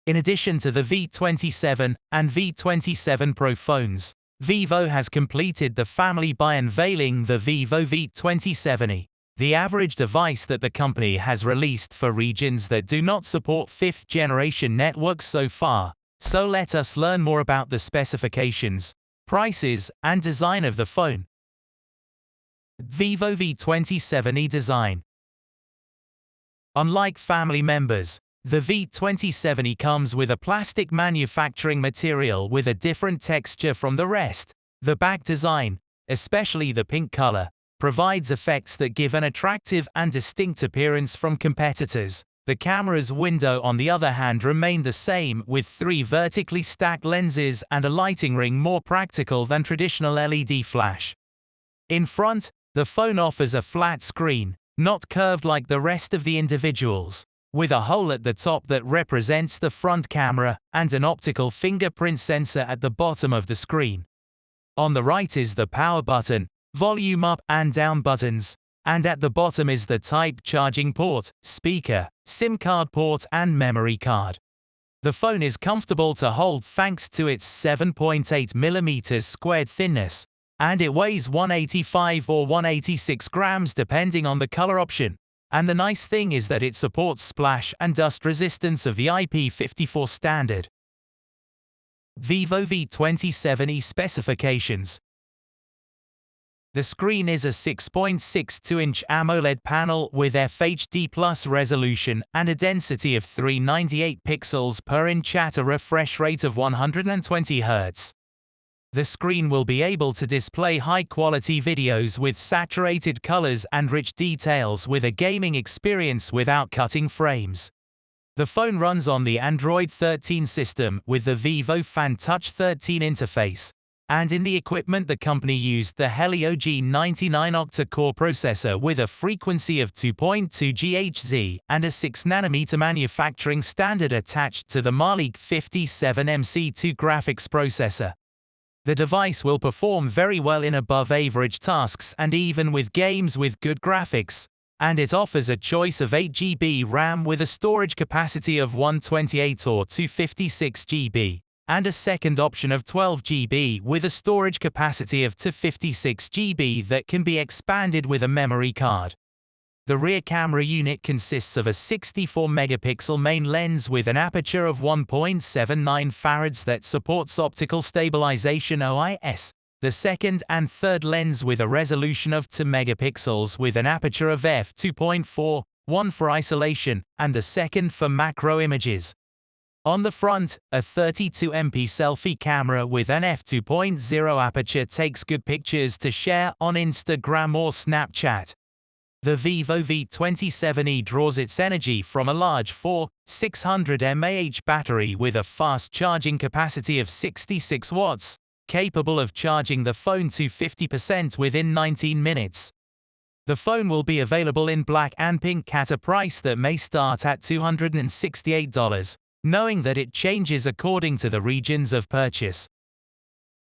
In addition to the V27 and V27 Pro phones, Vivo has completed the family by unveiling the Vivo V27e, the average device that the company has released for regions that do not support 5th-generation networks so far. So let us learn more about the specifications, prices, and design of the phone. Vivo V27e design. Unlike family members, the V27e comes with a plastic manufacturing material with a different texture from the rest. The back design, especially the pink color, provides effects that give an attractive and distinct appearance from competitors. The camera's window, on the other hand, remained the same, with 3 vertically stacked lenses and a lighting ring, more practical than traditional LED flash. In front, the phone offers a flat screen, not curved like the rest of the individuals, with a hole at the top that represents the front camera and an optical fingerprint sensor at the bottom of the screen. On the right is the power button, volume up and down buttons, and at the bottom is the Type charging port, speaker, SIM card port and memory card. The phone is comfortable to hold thanks to its 7.8mm squared thinness, and it weighs 185 or 186 grams depending on the color option. And the nice thing is that it supports splash and dust resistance of the IP54 standard. Vivo V27e specifications. The screen is a 6.62-inch AMOLED panel with FHD+ resolution and a density of 398 pixels per inch at a refresh rate of 120 Hz. The screen will be able to display high-quality videos with saturated colors and rich details with a gaming experience without cutting frames. The phone runs on the Android 13 system with the Vivo Fan Touch 13 interface, and in the equipment the company used the Helio G99 octa-core processor with a frequency of 2.2 GHz and a 6nm manufacturing standard attached to the Mali G57MC2 graphics processor. The device will perform very well in above-average tasks and even with games with good graphics, and it offers a choice of 8GB RAM with a storage capacity of 128 or 256 GB, and a second option of 12GB with a storage capacity of 256 GB that can be expanded with a memory card. The rear camera unit consists of a 64-megapixel main lens with an aperture of 1.79 farads that supports optical stabilization (OIS). The second and third lens with a resolution of 2 megapixels with an aperture of f2.4, one for isolation, and the second for macro images. On the front, a 32MP selfie camera with an f2.0 aperture takes good pictures to share on Instagram or Snapchat. The Vivo V27e draws its energy from a large 4600 mAh battery with a fast charging capacity of 66 watts, capable of charging the phone to 50% within 19 minutes. The phone will be available in black and pink at a price that may start at $268, knowing that it changes according to the regions of purchase.